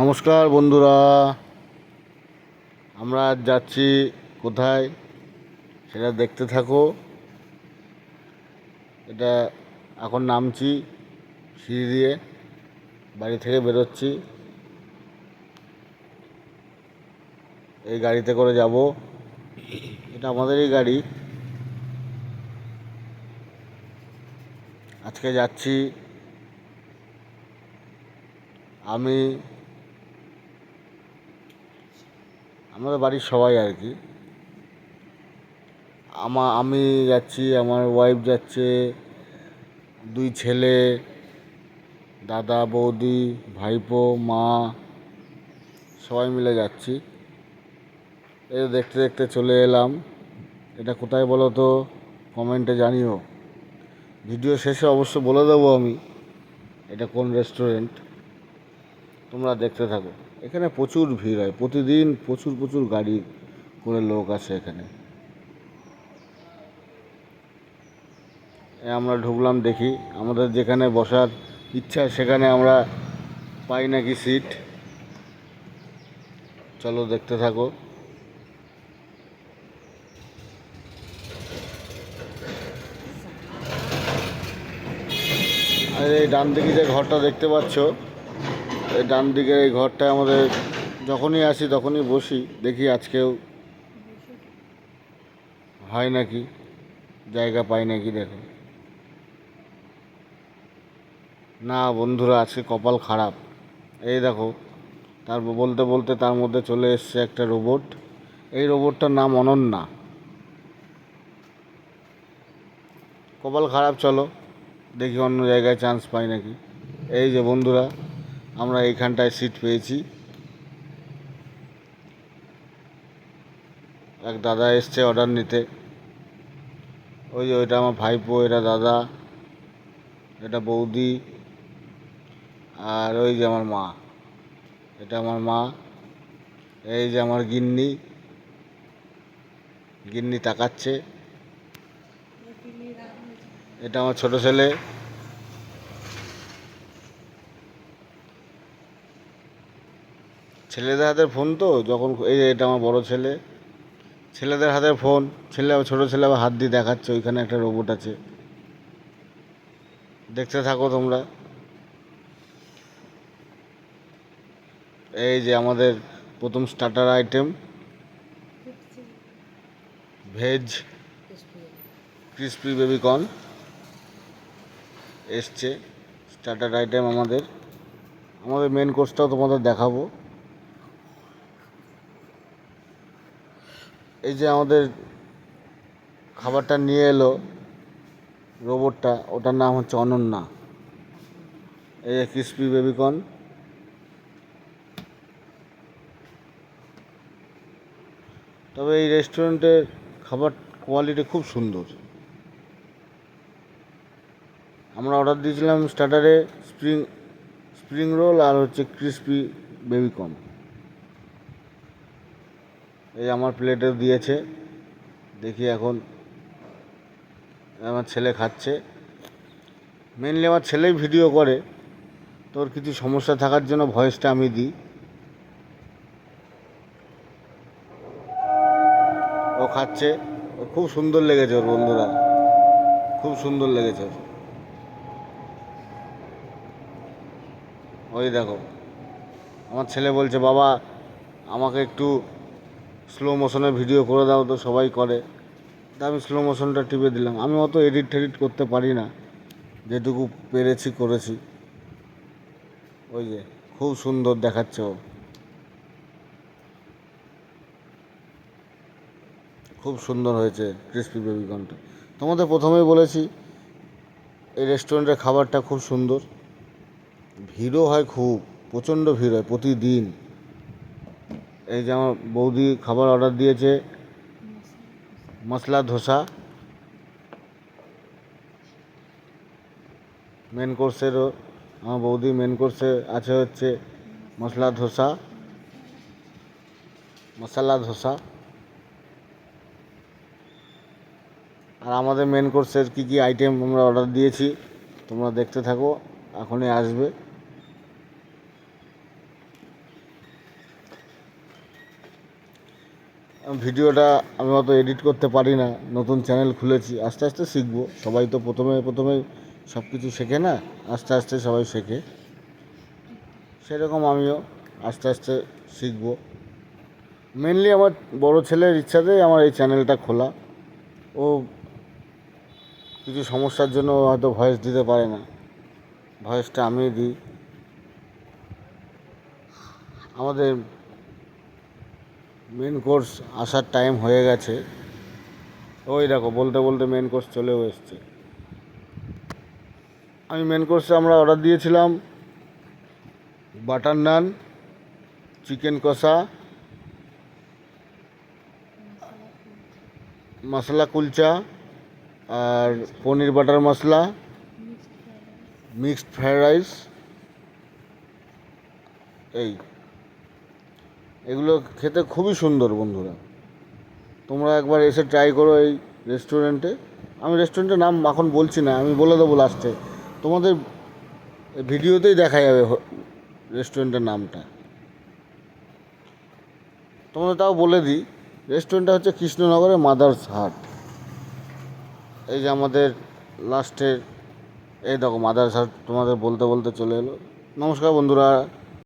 নমস্কার বন্ধুরা, আমরা আজ যাচ্ছি কোথায় সেটা দেখতে থাকো। এটা এখন নামছি সিঁড়ি দিয়ে, বাড়ি থেকে বেরোচ্ছি। এই গাড়িতে করে যাব, এটা আমাদেরই গাড়ি। আজকে যাচ্ছি আমি, আমাদের বাড়ির সবাই আর কি। আমি যাচ্ছি, আমার ওয়াইফ যাচ্ছে, দুই ছেলে, দাদা বৌদি, ভাইপো, মা, সবাই মিলে যাচ্ছি। এই দেখতে দেখতে চলে এলাম। এটা কোথায় বলো তো, কমেন্টে জানিও। ভিডিও শেষে অবশ্য বলে দেবো আমি এটা কোন রেস্টুরেন্ট। তোমরা দেখতে থাকো। এখানে প্রচুর ভিড় হয়, প্রতিদিন প্রচুর প্রচুর গাড়ি করে লোক আসে এখানে। আমরা ঢুকলাম, দেখি আমাদের যেখানে বসার ইচ্ছা সেখানে আমরা পাই নাকি সিট। চলো দেখতে থাকো। আর এই ডান দিকে যে ঘরটা দেখতে পাচ্ছ, এই ডান দিকে এই ঘরটায় আমাদের যখনই আসি তখনই বসি। দেখি আজকেও হয় নাকি, জায়গা পাই নাকি। দেখো না বন্ধুরা, আজকে কপাল খারাপ। এই দেখো, তারপর বলতে বলতে তার মধ্যে চলে এসছে একটা রোবট। এই রোবটটার নাম অনন্যা। কপাল খারাপ। চলো দেখি অন্য জায়গায় চান্স পাই নাকি। এই যে বন্ধুরা, আমরা এইখানটায় সিট পেয়েছি। এক দাদা এসছে অর্ডার নিতে। ওই যে ওইটা আমার ভাইপো, এটা দাদা, এটা বৌদি, আর ওই যে আমার মা, এটা আমার মা। এই যে আমার গিন্নি, গিন্নি তাকাচ্ছে। এটা আমার ছোট ছেলে। ছেলেদের হাতের ফোন তো যখন, এই যে এটা আমার বড় ছেলে, ছেলেদের হাতে ফোন। ছোটো ছেলে আবার হাত দিয়ে দেখাচ্ছে ওইখানে একটা রোবট আছে। দেখতে থাকো তোমরা। এই যে আমাদের প্রথম starter item, veg crispy baby corn এসছে। স্টার্টার আইটেম আমাদের মেন কোর্সটাও তোমাদের দেখাবো। এই যে আমাদের খাবারটা নিয়ে এলো রোবটটা, ওটার নাম হচ্ছে অনন্যা। এই যে ক্রিসপি বেবিকর্ন। তবে এই রেস্টুরেন্টের খাবার কোয়ালিটি খুব সুন্দর। আমরা অর্ডার দিয়েছিলাম স্টার্টারে স্প্রিং রোল আর হচ্ছে ক্রিসপি বেবিকর্ন। এই আমার প্লেটেও দিয়েছে। দেখি এখন আমার ছেলে খাচ্ছে। মেনলি আমার ছেলেই ভিডিও করে, তোর কিছু সমস্যা থাকার জন্য ভয়েসটা আমি দিই। ও খাচ্ছে, ও খুব সুন্দর লেগেছে ওর, বন্ধুরা খুব সুন্দর লেগেছে ওর। ওই দেখো, আমার ছেলে বলছে বাবা আমাকে একটু স্লো মোশনে ভিডিও করে দাও, তো সবাই করে। তা আমি স্লো মোশনটা টিপে দিলাম। আমি অত এডিট টেডিট করতে পারি না, যেটুকু পেরেছি করেছি। ওই যে খুব সুন্দর দেখাচ্ছে ও, খুব সুন্দর হয়েছে ক্রিসপি বেবিকর্নটা। তোমাদের প্রথমেই বলেছি এই রেস্টুরেন্টের খাবারটা খুব সুন্দর। ভিড়ও হয় খুব, প্রচণ্ড ভিড় হয় প্রতিদিন। এই যে আমার বৌদি খাবার অর্ডার দিয়েছে, মশলা ধোসা। মেন কোর্সেরও আমার বৌদি মেন কোর্সে আছে হচ্ছে মশলা ধোসা, মশলা ধোসা। আর আমাদের মেন কোর্সের কী কী আইটেম আমরা অর্ডার দিয়েছি তোমরা দেখতে থাকো, এখনই আসবে। ভিডিওটা আমি অত এডিট করতে পারি না, নতুন চ্যানেল খুলেছি, আস্তে আস্তে শিখবো। সবাই তো প্রথমে সব কিছু শেখে না, আস্তে আস্তে সবাই শেখে, সেরকম আমিও আস্তে আস্তে শিখবো। মেনলি আমার বড় ছেলের ইচ্ছাতেই আমার এই চ্যানেলটা খোলা। ও কিছু সমস্যার জন্য হয়তো ভয়েস দিতে পারে না, ভয়েসটা আমিই দিই। আমাদের মেন কোর্স আসার টাইম হয়ে গেছে, ওই দেখো বলতে বলতে মেন কোর্স চলেও এসছে। আমি মেন কোর্সে আমরা অর্ডার দিয়েছিলাম বাটার নান, চিকেন কষা, মশলা কুলচা, আর পনির বাটার মশলা, মিক্সড ফ্রায়েড রাইস। এগুলো খেতে খুবই সুন্দর বন্ধুরা, তোমরা একবার এসে ট্রাই করো এই রেস্টুরেন্টে। আমি রেস্টুরেন্টের নাম এখন বলছি না, আমি বলে দেবো লাস্টে, তোমাদের ভিডিওতেই দেখা যাবে রেস্টুরেন্টের নামটা। তোমাদের তাও বলে দিই, রেস্টুরেন্টটা হচ্ছে কৃষ্ণনগরে মাদার্স হাট। এই যে আমাদের লাস্টের এই দেখো মাদার্স হাট তোমাদের বলতে বলতে চলে এলো। নমস্কার বন্ধুরা।